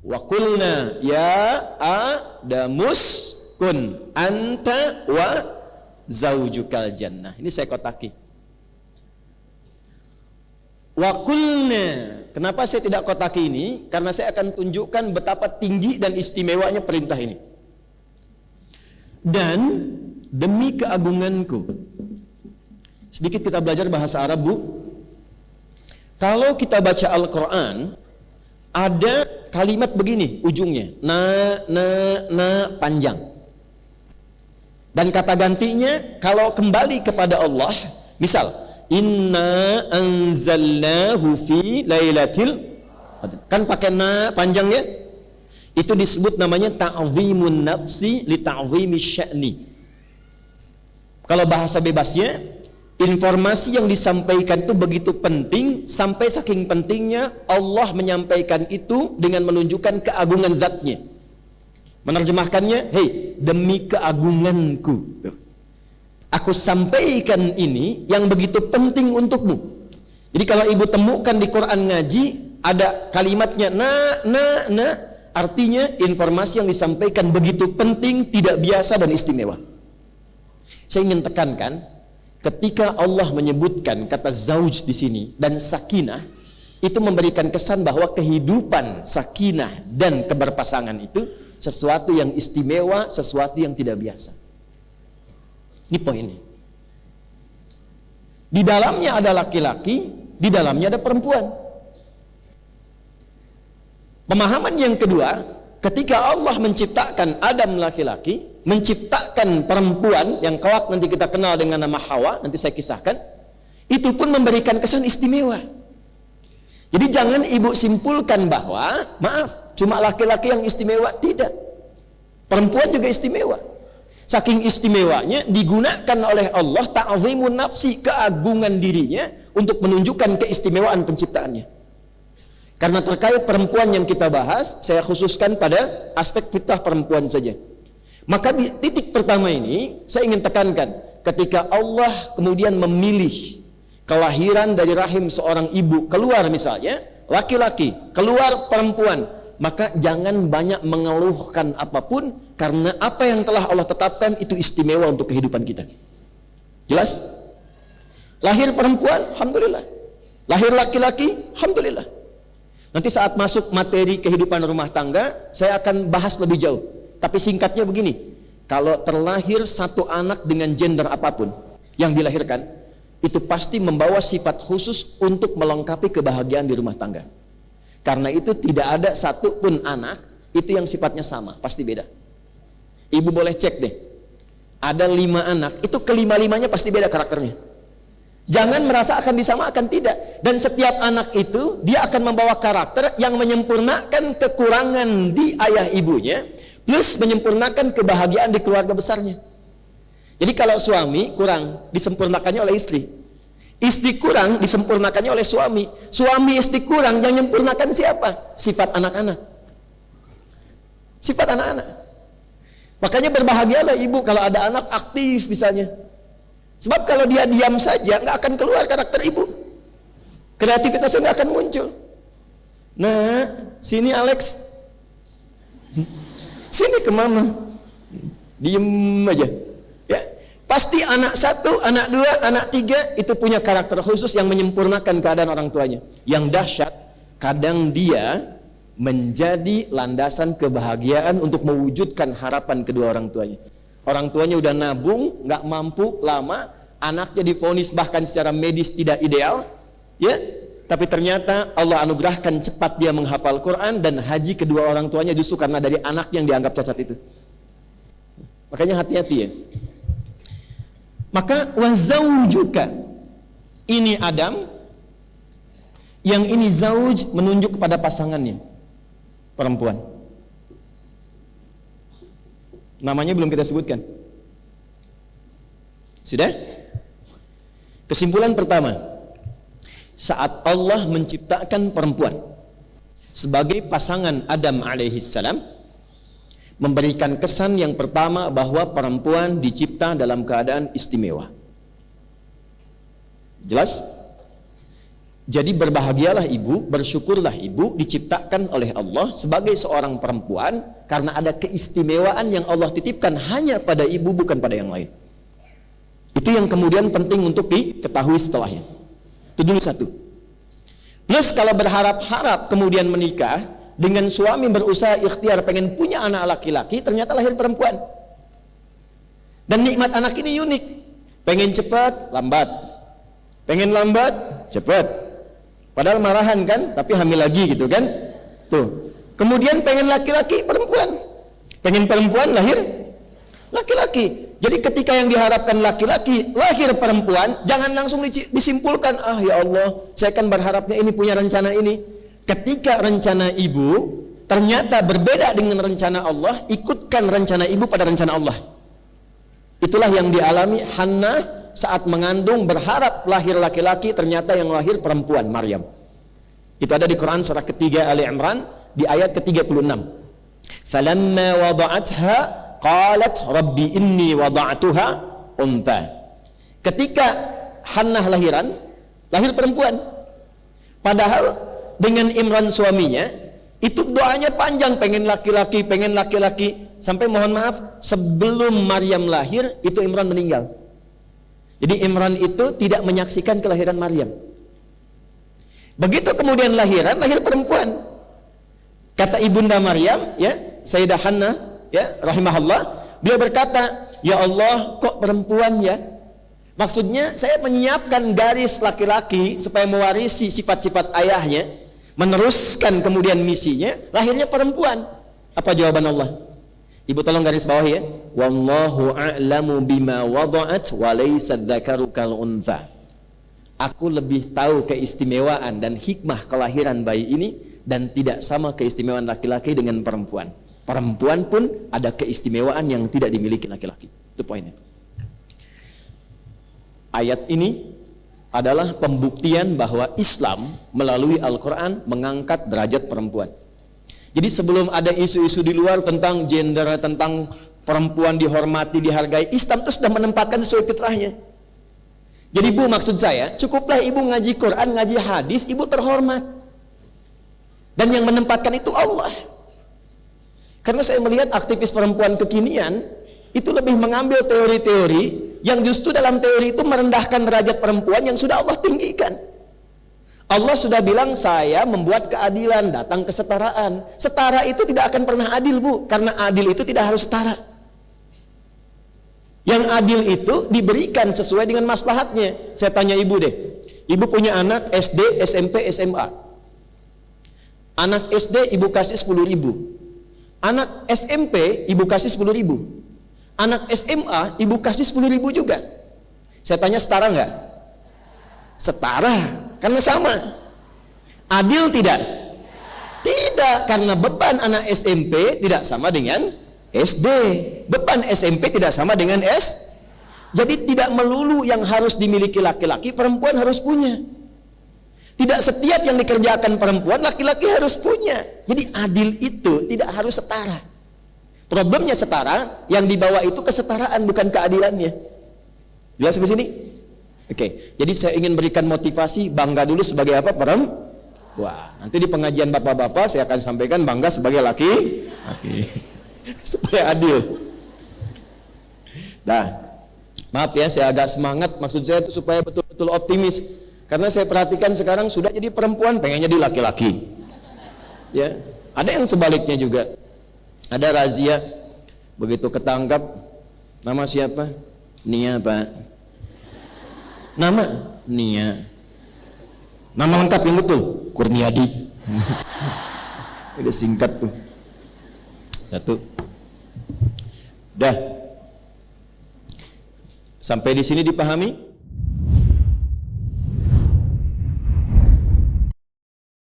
Wa qulna ya Adamus kun anta wa zaujukal jannah. Ini saya kotaki. Wa qulna. Kenapa saya tidak kotaki ini? Karena saya akan tunjukkan betapa tinggi dan istimewanya perintah ini. Dan demi keagunganku. Sedikit kita belajar bahasa Arab, Bu. Kalau kita baca Al-Quran, ada kalimat begini ujungnya, na panjang. Dan kata gantinya kalau kembali kepada Allah, misal inna anzalnahu fi lailatil qadr, kan pakai na panjangnya, itu disebut namanya ta'zimun nafsi li ta'zimi sya'ni. Kalau bahasa bebasnya, informasi yang disampaikan itu begitu penting, sampai saking pentingnya Allah menyampaikan itu dengan menunjukkan keagungan zatnya. Menerjemahkannya, hei, demi keagunganku, aku sampaikan ini yang begitu penting untukmu. Jadi kalau ibu temukan di Quran ngaji ada kalimatnya na, artinya informasi yang disampaikan begitu penting, tidak biasa dan istimewa. Saya ingin tekankan, ketika Allah menyebutkan kata zauj di sini dan sakinah, itu memberikan kesan bahwa kehidupan sakinah dan keberpasangan itu sesuatu yang istimewa, sesuatu yang tidak biasa. Ini poinnya. Di dalamnya ada laki-laki, di dalamnya ada perempuan. Pemahaman yang kedua, ketika Allah menciptakan Adam laki-laki, menciptakan perempuan yang kelak nanti kita kenal dengan nama Hawa, nanti saya kisahkan, itu pun memberikan kesan istimewa. Jadi jangan ibu simpulkan bahwa, maaf, cuma laki-laki yang istimewa. Tidak, perempuan juga istimewa. Saking istimewanya digunakan oleh Allah ta'zimun nafsi, keagungan dirinya untuk menunjukkan keistimewaan penciptaannya. Karena terkait perempuan yang kita bahas, saya khususkan pada aspek fitrah perempuan saja. Maka di titik pertama ini saya ingin tekankan, ketika Allah kemudian memilih kelahiran dari rahim seorang ibu, keluar misalnya laki-laki, keluar perempuan, maka jangan banyak mengeluhkan apapun, karena apa yang telah Allah tetapkan itu istimewa untuk kehidupan kita. Jelas? Lahir perempuan, alhamdulillah. Lahir laki-laki, alhamdulillah. Nanti saat masuk materi kehidupan rumah tangga, saya akan bahas lebih jauh. Tapi singkatnya begini, kalau terlahir satu anak dengan gender apapun yang dilahirkan, itu pasti membawa sifat khusus untuk melengkapi kebahagiaan di rumah tangga. Karena itu tidak ada satu pun anak itu yang sifatnya sama, pasti beda. Ibu boleh cek deh, ada 5 anak, itu kelima-limanya pasti beda karakternya. Jangan merasa akan disamakan, tidak. Dan setiap anak itu dia akan membawa karakter yang menyempurnakan kekurangan di ayah ibunya, plus menyempurnakan kebahagiaan di keluarga besarnya. Jadi kalau suami kurang, disempurnakannya oleh istri. Istri kurang, disempurnakannya oleh suami. Suami istri kurang, yang menyempurnakan siapa? Sifat anak-anak. Sifat anak-anak. Makanya berbahagialah ibu kalau ada anak aktif misalnya. Sebab kalau dia diam saja, nggak akan keluar karakter ibu. Kreativitasnya nggak akan muncul. Nah, sini Alex. Sini ke mama. Diem aja. Ya, pasti anak 1, anak 2, anak 3 itu punya karakter khusus yang menyempurnakan keadaan orang tuanya. Yang dahsyat, kadang dia menjadi landasan kebahagiaan untuk mewujudkan harapan kedua orang tuanya. Orang tuanya udah nabung, nggak mampu lama, anaknya divonis bahkan secara medis tidak ideal, ya. Tapi ternyata Allah anugerahkan cepat dia menghafal Quran dan haji kedua orang tuanya justru karena dari anak yang dianggap cacat itu. Makanya hati-hati ya. Maka wazaujuka, ini Adam, yang ini zauj menunjuk kepada pasangannya, perempuan. Namanya belum kita sebutkan. Sudah? Kesimpulan pertama, saat Allah menciptakan perempuan sebagai pasangan Adam alaihissalam, memberikan kesan yang pertama bahwa perempuan dicipta dalam keadaan istimewa. Jelas? Jadi berbahagialah ibu, bersyukurlah ibu diciptakan oleh Allah sebagai seorang perempuan karena ada keistimewaan yang Allah titipkan hanya pada ibu, bukan pada yang lain. Itu yang kemudian penting untuk diketahui setelahnya. Itu dulu satu. Plus kalau berharap-harap kemudian menikah dengan suami berusaha ikhtiar pengen punya anak laki-laki, ternyata lahir perempuan. Dan nikmat anak ini unik. Pengen cepat, lambat. Pengen lambat, cepat. Padahal marahan kan, tapi hamil lagi gitu kan. Tuh. Kemudian pengen laki-laki, perempuan. Pengen perempuan, lahir laki-laki. Jadi ketika yang diharapkan laki-laki, lahir perempuan, jangan langsung disimpulkan, ah ya Allah, saya kan berharapnya ini punya rencana ini. Ketika rencana ibu ternyata berbeda dengan rencana Allah, ikutkan rencana ibu pada rencana Allah. Itulah yang dialami Hannah saat mengandung, berharap lahir laki-laki, ternyata yang lahir perempuan, Maryam. Itu ada di Quran surah ketiga Ali Imran di ayat ke-36. Falamma wada'atha qalat rabbi inni wada'tuha untha. Ketika Hannah lahiran, lahir perempuan. Padahal dengan Imran suaminya, itu doanya panjang, pengen laki-laki, pengen laki-laki. Sampai mohon maaf, sebelum Maryam lahir, itu Imran meninggal. Jadi Imran itu tidak menyaksikan kelahiran Maryam. Begitu kemudian lahiran, lahir perempuan. Kata ibunda Maryam, ya, Sayyidah Hannah, ya, rahimahullah, beliau berkata, ya Allah, kok perempuan ya? Maksudnya saya menyiapkan garis laki-laki supaya mewarisi sifat-sifat ayahnya, meneruskan kemudian misinya, lahirnya perempuan. Apa jawaban Allah? Ibu tolong garis bawah ya. Wallahu a'lamu bima wada'at wa laysa dzakaru kal untha. Aku lebih tahu keistimewaan dan hikmah kelahiran bayi ini, dan tidak sama keistimewaan laki-laki dengan perempuan. Perempuan pun ada keistimewaan yang tidak dimiliki laki-laki. Itu poinnya. Ayat ini adalah pembuktian bahwa Islam melalui Al-Quran mengangkat derajat perempuan. Jadi sebelum ada isu-isu di luar tentang gender, tentang perempuan dihormati, dihargai, Islam itu sudah menempatkan sesuai fitrahnya. Jadi Bu, maksud saya, cukuplah ibu ngaji Quran, ngaji hadis, ibu terhormat. Dan yang menempatkan itu Allah. Karena saya melihat aktivis perempuan kekinian itu lebih mengambil teori-teori yang justru dalam teori itu merendahkan derajat perempuan yang sudah Allah tinggikan. Allah sudah bilang, saya membuat keadilan, datang kesetaraan. Setara itu tidak akan pernah adil, Bu, karena adil itu tidak harus setara. Yang adil itu diberikan sesuai dengan maslahatnya. Saya tanya ibu deh, ibu punya anak SD, SMP, SMA. Anak SD ibu kasih 10.000. Anak SMP ibu kasih 10.000. Anak SMA ibu kasih 10.000 juga. Saya tanya, setara nggak? Setara, karena sama. Adil tidak? Tidak, karena beban anak SMP tidak sama dengan SD. Beban SMP tidak sama dengan S. Jadi tidak melulu yang harus dimiliki laki-laki, perempuan harus punya. Tidak setiap yang dikerjakan perempuan, laki-laki harus punya. Jadi adil itu tidak harus setara. Problemnya setara, yang dibawa itu kesetaraan, bukan keadilannya. Jelas di sini? Oke, jadi saya ingin berikan motivasi, bangga dulu sebagai apa? Wah, nanti di pengajian bapak-bapak saya akan sampaikan bangga sebagai laki. Supaya adil. Nah, maaf ya, saya agak semangat, maksud saya itu supaya betul-betul optimis. Karena saya perhatikan sekarang sudah jadi perempuan, pengen jadi laki-laki. Ya, ada yang sebaliknya juga. Ada razia, begitu ketangkap, nama siapa? Nia, Pak. Nama Nia. Nama lengkap yang betul Kurniadi. Udah singkat tuh. Satu. Dah. Sampai di sini dipahami?